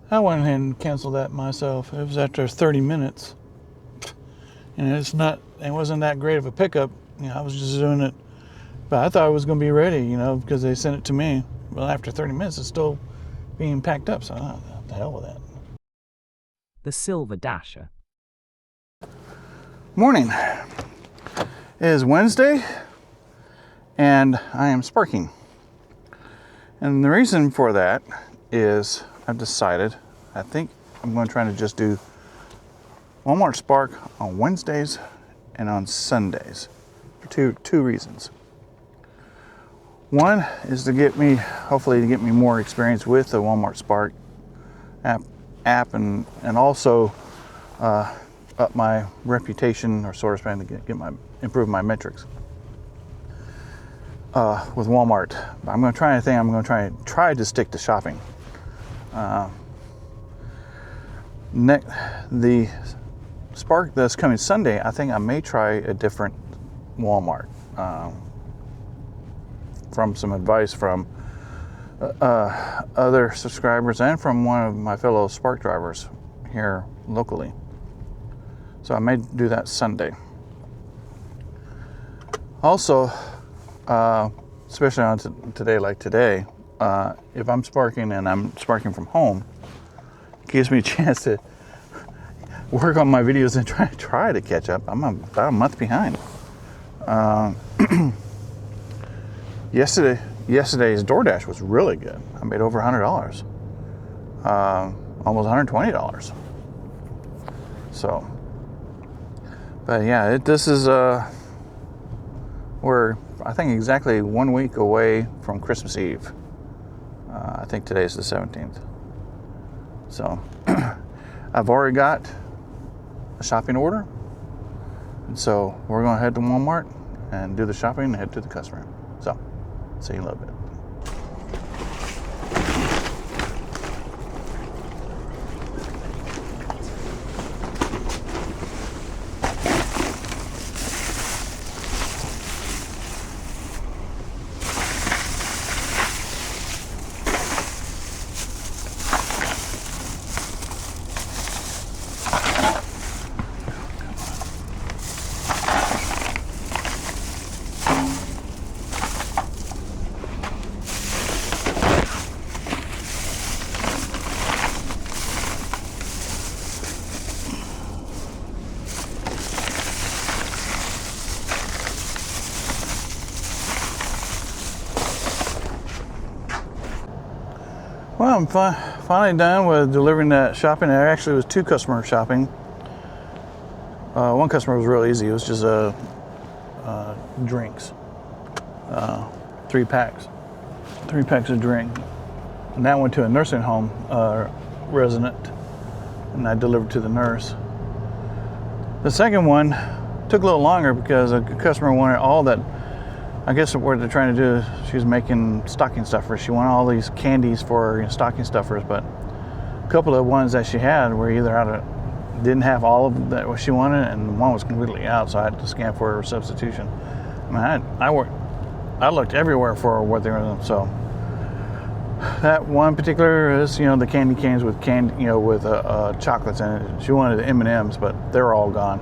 I went ahead and canceled that myself. It was after 30 minutes. And it wasn't that great of a pickup. I was just doing it, but I thought it was going to be ready, because they sent it to me. Well, after 30 minutes, it's still being packed up, so the hell with that. The Silver Dasher. Morning. It is Wednesday, and I am sparking. And the reason for that is I've decided, I think I'm going to try to just do Walmart Spark on Wednesdays and on Sundays for two reasons. One is hopefully to get me more experience with the Walmart Spark app and also up my reputation, or sort of trying to improve my metrics with Walmart. I'm going to try to stick to shopping. The Spark that's coming Sunday, I think I may try a different Walmart. From some advice from other subscribers and from one of my fellow Spark drivers here locally. So I may do that Sunday. Also, especially on today like today, if I'm sparking and I'm sparking from home, it gives me a chance to work on my videos and try to catch up. I'm about a month behind. Yesterday's DoorDash was really good. I made over $100, almost $120. So, but yeah, this is we're I think exactly 1 week away from Christmas Eve. I think today's the 17th. So I've already got a shopping order, and so we're going to head to Walmart and do the shopping and head to the customer. So see you in a little bit. Well, I'm finally done with delivering that shopping. There actually was 2 customers shopping. One customer was real easy. It was just drinks, 3 packs of drink, and that went to a nursing home resident, and I delivered to the nurse. The second one took a little longer because a customer wanted all that. I guess what they're trying to do is she was making stocking stuffers. She wanted all these candies for stocking stuffers, but a couple of ones that she had were either didn't have all of that what she wanted, and one was completely out, so I had to scan for a substitution. I mean, I looked everywhere for what they were. So that one particular is the candy canes with chocolates in it. She wanted the M&Ms, but they're all gone.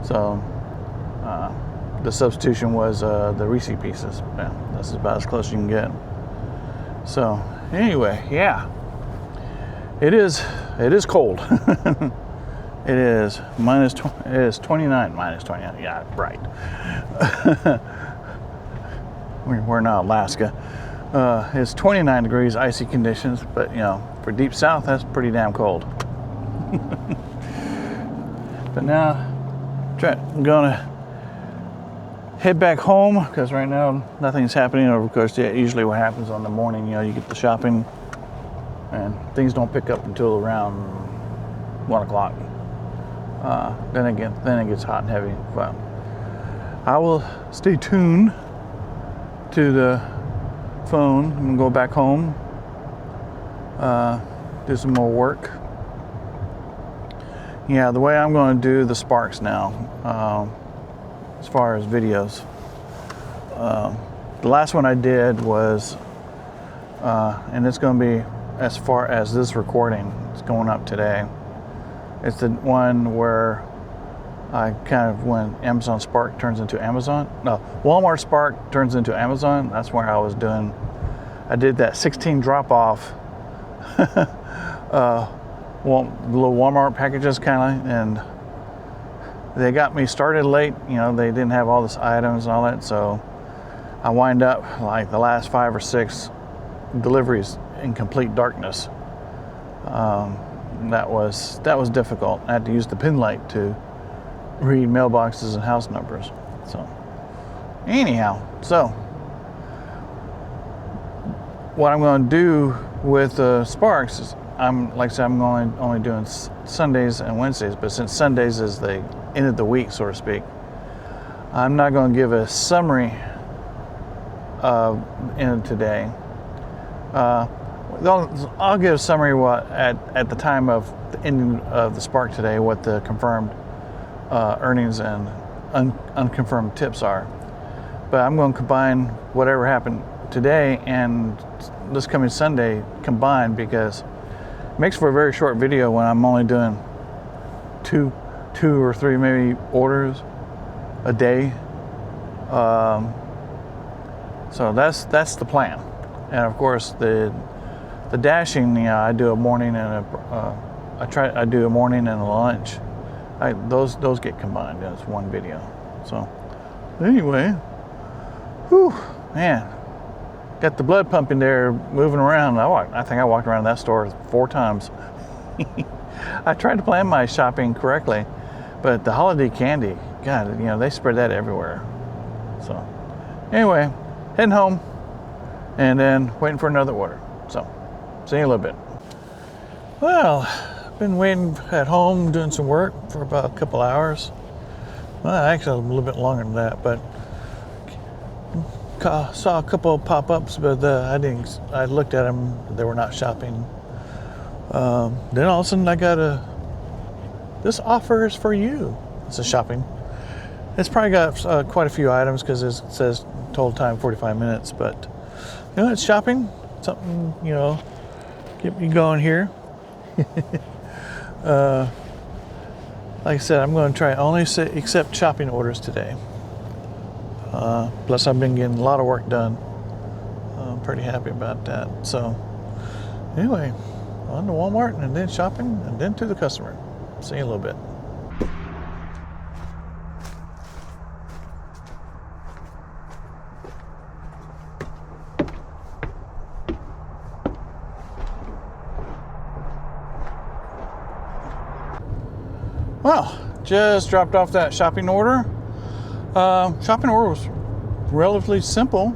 So the substitution was the Reese pieces. Yeah, that's about as close as you can get. So anyway, yeah, it is cold. It is it is 29 minus 29. Yeah, right. We're not Alaska. It's 29 degrees, icy conditions, but for deep south, that's pretty damn cold. But now I'm gonna head back home because right now nothing's happening. Of course, usually what happens on the morning, you get the shopping and things don't pick up until around 1 o'clock. Then it gets hot and heavy. But I will stay tuned to the phone. I'm gonna go back home, do some more work. Yeah, the way I'm going to do the Sparks now, as far as videos. The last one I did was, and it's going to be as far as this recording is going up today. It's the one where I kind of, when Amazon Spark turns into Amazon, no, Walmart Spark turns into Amazon, that's where I was doing, I did that 16 drop off, little Walmart packages kind of, and they got me started late. You know, they didn't have all this items and all that, so I wind up like the last 5 or 6 deliveries in complete darkness. That was difficult. I had to use the pin light to read mailboxes and house numbers. So anyhow, so what I'm going to do with Sparks is, I'm only doing Sundays and Wednesdays, but since Sundays is the end of the week, so to speak, I'm not going to give a summary of end of today. I'll give a summary at the time of the ending of the Spark today, what the confirmed earnings and unconfirmed tips are. But I'm going to combine whatever happened today and this coming Sunday combined, because it makes for a very short video when I'm only doing two or three maybe orders a day. So that's the plan. And of course the dashing, I do a morning and I do a morning and a lunch. Those get combined as one video. So anyway, whew, man, got the blood pumping there, moving around. I think I walked around that store 4 times. I tried to plan my shopping correctly, but the holiday candy, God, they spread that everywhere. So anyway, heading home and then waiting for another order. So see you in a little bit. Well, I've been waiting at home doing some work for about a couple hours. Well, actually a little bit longer than that, but saw a couple of pop-ups, but I looked at them, they were not shopping. Then all of a sudden I got this offer is for you. It's a shopping. It's probably got quite a few items because it says total time 45 minutes, but it's shopping. Something, get me going here. Like I said, I'm going to try only accept shopping orders today. Plus I've been getting a lot of work done. I'm pretty happy about that. So anyway, on to Walmart and then shopping and then to the customer. See you in a little bit. Well, just dropped off that shopping order. Shopping order was relatively simple.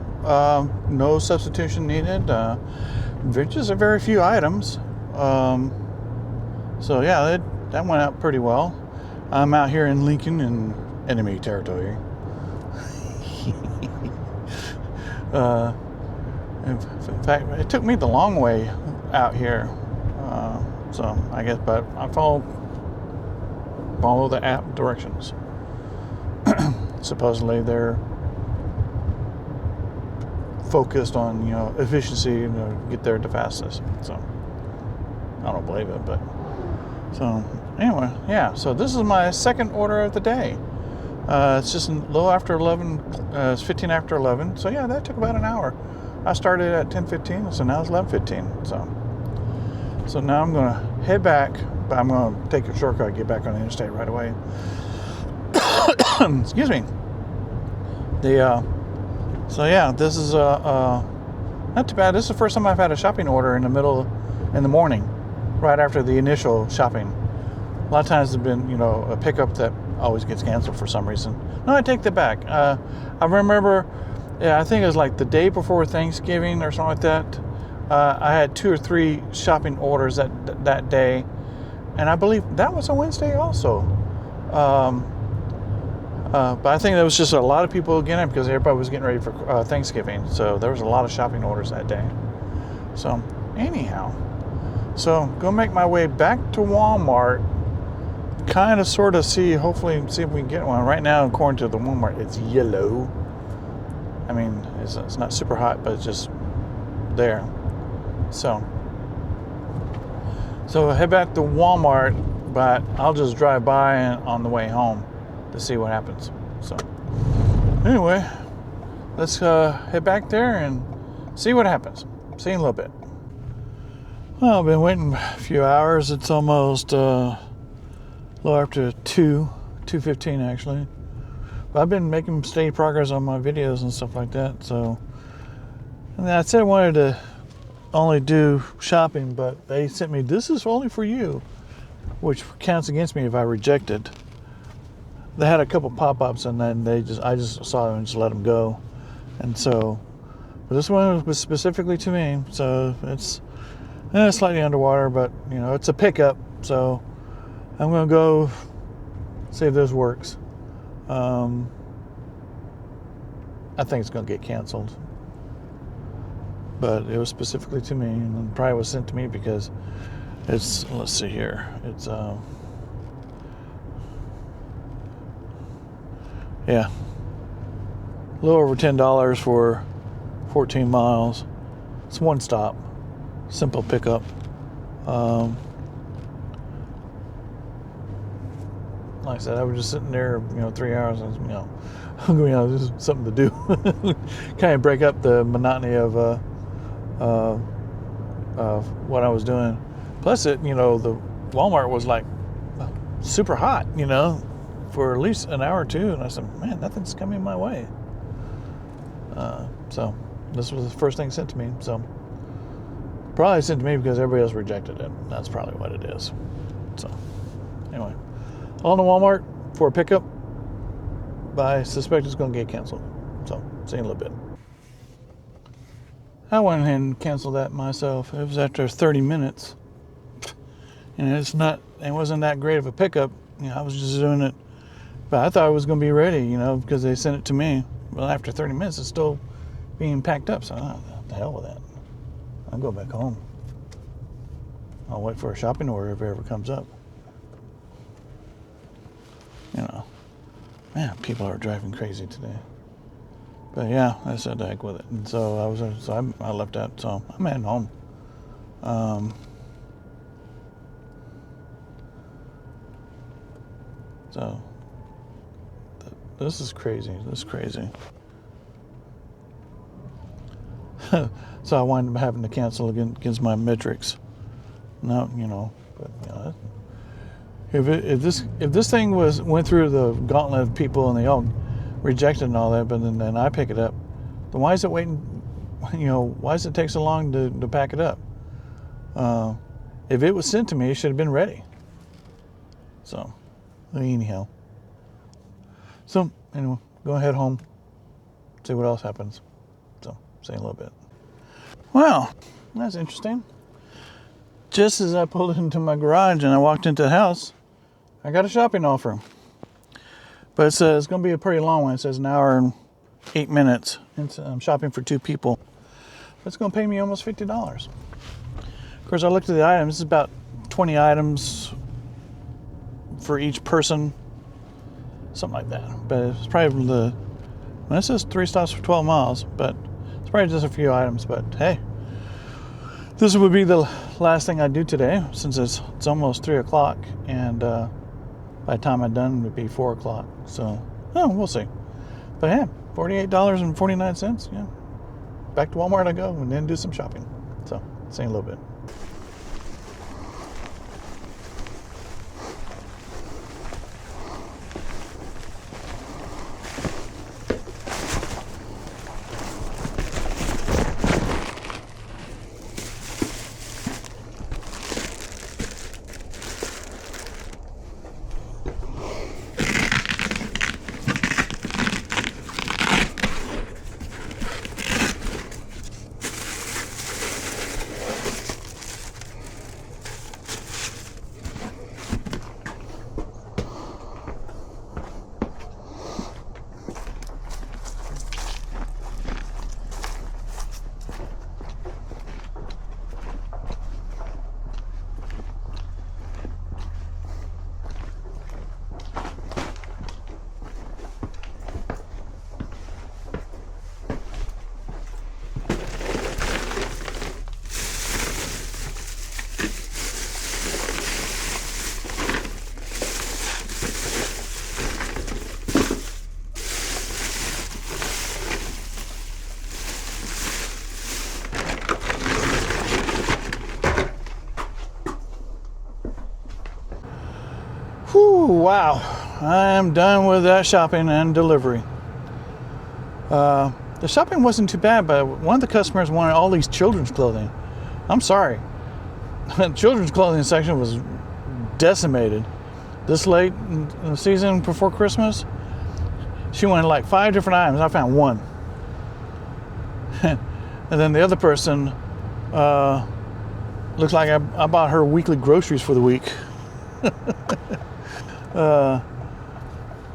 No substitution needed. Just a very few items. So yeah, that went out pretty well. I'm out here in Lincoln in enemy territory. In fact, it took me the long way out here. So I guess, but I follow the app directions. Supposedly they're focused on efficiency, get there the fastest. So I don't believe it, but so anyway, yeah. So this is my second order of the day. It's just a little after 11. It's 15 after 11. So yeah, that took about an hour. I started at 10:15, so now it's 11:15. So now I'm gonna head back, but I'm gonna take a shortcut, get back on the interstate right away. Excuse me. So yeah, this is not too bad. This is the first time I've had a shopping order in the morning, right after the initial shopping. A lot of times it's been, a pickup that always gets canceled for some reason. No, I take that back. I remember, I think it was like the day before Thanksgiving or something like that. I had 2 or 3 shopping orders that day, and I believe that was a Wednesday also. But I think there was just a lot of people getting it because everybody was getting ready for Thanksgiving. So there was a lot of shopping orders that day. So anyhow, gonna make my way back to Walmart, kind of sort of hopefully see if we can get one. Right now, according to the Walmart, it's yellow. I mean, it's not super hot, but it's just there. So So I head back to Walmart, but I'll just drive by on the way home to see what happens. So anyway, let's head back there and see what happens. See you in a little bit. Well, I've been waiting a few hours. It's almost a little after 2:15 actually. But I've been making steady progress on my videos and stuff like that. So, and I said I wanted to only do shopping, but they sent me, this is only for you, which counts against me if I reject it. They had a couple pop-ups and then I just saw them and just let them go. And so, but this one was specifically to me, so it's slightly underwater, but you know, it's a pickup, so I'm gonna go see if this works. I think it's gonna get canceled, but it was specifically to me, and probably was sent to me because it's, let's see here, it's yeah, a little over $10 for 14 miles. It's one stop, simple pickup. Like I said, I was just sitting there, 3 hours, and this is something to do. Kind of break up the monotony of what I was doing. Plus, the Walmart was like super hot, for at least an hour or two, and I said, man, nothing's coming my way. So this was the first thing sent to me. So probably sent to me because everybody else rejected it. That's probably what it is. So anyway, on the Walmart for a pickup, but I suspect it's going to get canceled. So see you in a little bit. I went ahead and canceled that myself. It was after 30 minutes. And it wasn't that great of a pickup. I was just doing it, but I thought it was going to be ready, because they sent it to me. Well, after 30 minutes, it's still being packed up. So, what the hell with that? I'll go back home. I'll wait for a shopping order if it ever comes up. Man, people are driving crazy today. But yeah, I said the heck with it. And so I left that. So I'm heading home. So this is crazy. This is crazy. So I wound up having to cancel against my metrics. No, but if this thing went through the gauntlet of people and they all rejected and all that, but then I pick it up, then why is it waiting? Why does it take so long to pack it up? If it was sent to me, it should have been ready. So anyhow, so anyway, go ahead home, see what else happens. So see you in a little bit. Wow, that's interesting. Just as I pulled into my garage and I walked into the house, I got a shopping offer. But it says it's going to be a pretty long one. It says an hour and 8 minutes. I'm shopping for 2 people. But it's going to pay me almost $50. Of course, I looked at the items. It's about 20 items for each person. Something like that. But it's probably it says 3 stops for 12 miles. But it's probably just a few items. But hey, this would be the last thing I do today, since it's almost 3 o'clock, and by the time I'm done, it would be 4 o'clock. So, we'll see. But yeah, $48.49. Yeah, back to Walmart I go, and then do some shopping. So, see you in a little bit. Whew, wow. I am done with that shopping and delivery. The shopping wasn't too bad, but one of the customers wanted all these children's clothing. I'm sorry. The children's clothing section was decimated. This late in the season before Christmas, she wanted like 5 different items. I found one. And then the other person, looks like I bought her weekly groceries for the week.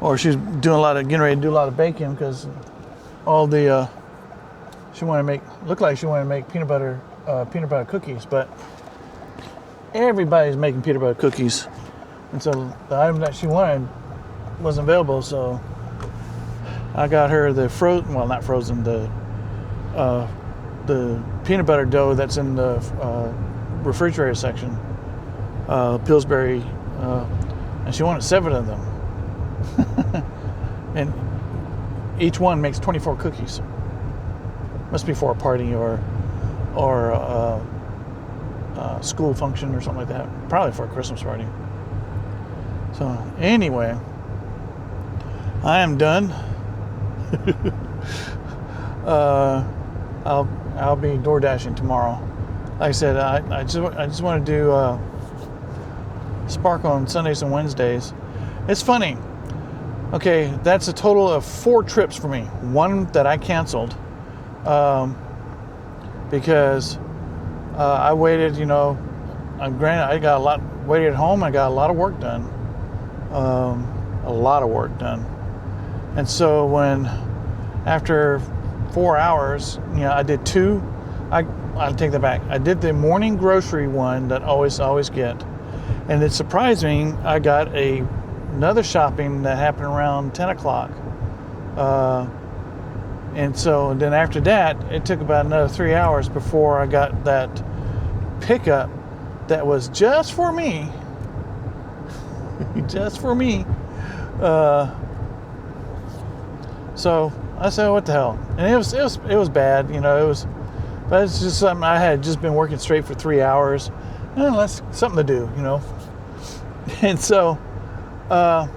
Or she's getting ready to do a lot of baking because all the, looked like she wanted to make peanut butter cookies, but everybody's making peanut butter cookies. And so the item that she wanted wasn't available, so I got her the not frozen, the peanut butter dough that's in the refrigerator section, Pillsbury, and she wanted 7 of them. And each one makes 24 cookies. Must be for a party or school function or something like that. Probably for a Christmas party. So anyway, I am done. I'll be DoorDashing tomorrow. Like I said, I just want to do Spark on Sundays and Wednesdays. It's funny. Okay, that's a total of 4 trips for me. One that I canceled because I waited. Granted, I got waited at home. I got a lot of work done. And so when after 4 hours, I did 2. I'll take that back. I did the morning grocery one that I always get, and it surprised me. I got another shopping that happened around 10 o'clock. And so then after that, it took about another 3 hours before I got that pickup that was just for me. Just for me. So I said, what the hell? And it was bad, but it's just something. I had just been working straight for 3 hours, and that's something to do, And so, I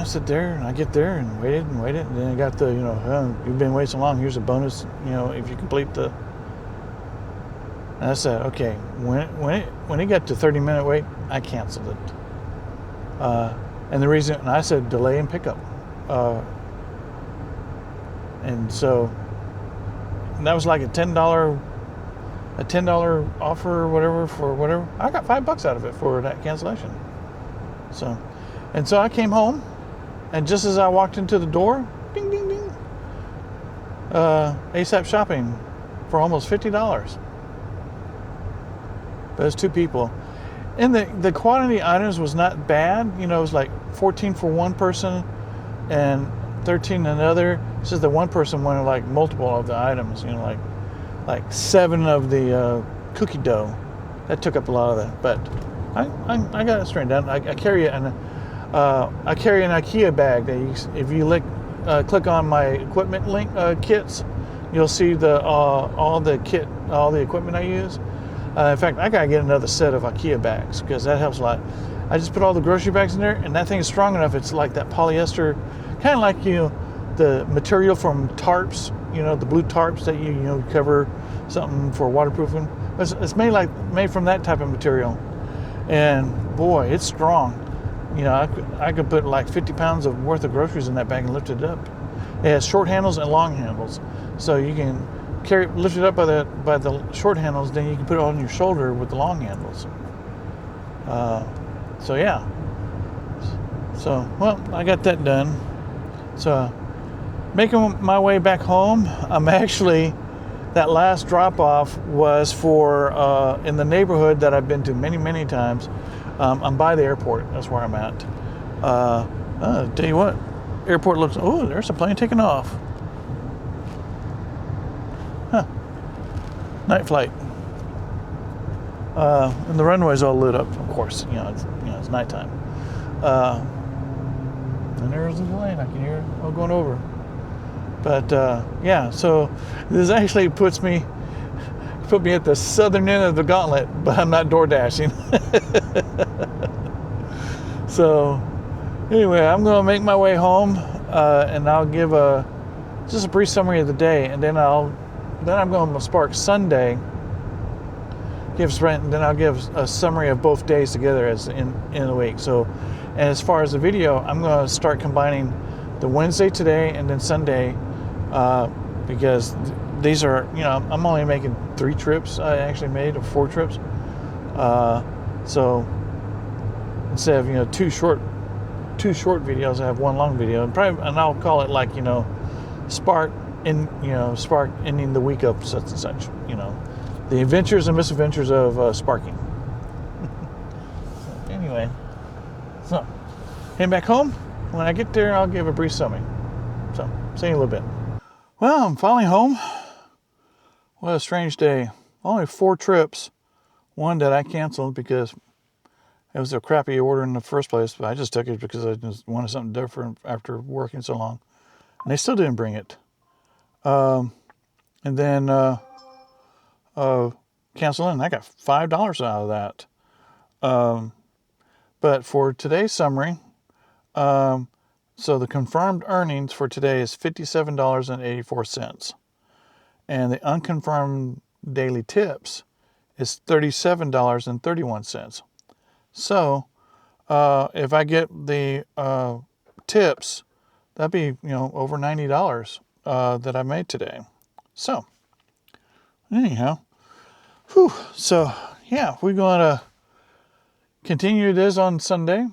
sit there and I get there and waited, and then I got the, you've been waiting so long. Here's a bonus, if you complete the. And I said, okay. When it got to 30-minute wait, I canceled it. And the reason, and I said delay and pickup. And so that was like a $10 offer or whatever for whatever. I got $5 out of it for that cancellation. So I came home, and just as I walked into the door, ding, ding, ding, ASAP shopping for almost $50. But it's 2 people. And the quantity of items was not bad. It was like 14 for one person and 13 another. It's just that one person wanted like multiple of the items, like 7 of the cookie dough. That took up a lot of that. But I got it straightened out. I carry an IKEA bag that if you click on my equipment link kits, you'll see all the equipment I use. In fact, I gotta get another set of IKEA bags because that helps a lot. I just put all the grocery bags in there, and that thing is strong enough. It's like that polyester, kind of like the material from tarps, the blue tarps that you cover something for waterproofing. It's made from that type of material, and boy, it's strong. I could put like 50 pounds of worth of groceries in that bag and lift it up. It has short handles and long handles, so you can lift it up by the short handles, then you can put it on your shoulder with the long handles. Well, I got that done. So making my way back home, I'm actually, that last drop off was for in the neighborhood that I've been to many times. I'm by the airport. That's where I'm at. Tell you what, airport looks. Oh, there's a plane taking off. Night flight. And the runway's all lit up, of course. It's nighttime. And there's the plane. I can hear it all going over. But so this actually puts me Put me at the southern end of the gauntlet, but I'm not door dashing. So anyway, I'm going to make my way home, and I'll give just a brief summary of the day, and then I'm going to Spark Sunday. Then I'll give a summary of both days together as in the week. So, and as far as the video, I'm going to start combining the Wednesday today and then Sunday, because these are, I'm only making 3 trips. I actually made 4 trips. So instead of 2 short videos, I have 1 long video, and I'll call it like Spark ending the week of such and such. The adventures and misadventures of sparking. Anyway, so heading back home. When I get there, I'll give a brief summary. So, see you in a little bit. Well, I'm finally home. What a strange day. Only 4 trips. 1 that I canceled because it was a crappy order in the first place, but I just took it because I just wanted something different after working so long. And they still didn't bring it. And then canceling, I got $5 out of that. But for today's summary, so the confirmed earnings for today is $57.84. And the unconfirmed daily tips is $37.31. So if I get the tips, that'd be over $90 that I made today. So anyhow, so yeah, we're going to continue this on Sunday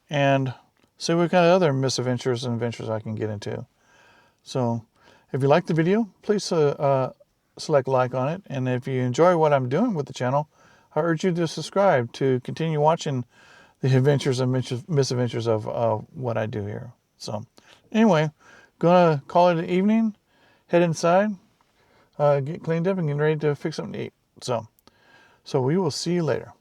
and see what kind of other misadventures and adventures I can get into. So if you like the video, please select like on it. And if you enjoy what I'm doing with the channel, I urge you to subscribe to continue watching the adventures and misadventures of what I do here. So anyway, gonna call it an evening, head inside, get cleaned up and get ready to fix something to eat. So we will see you later.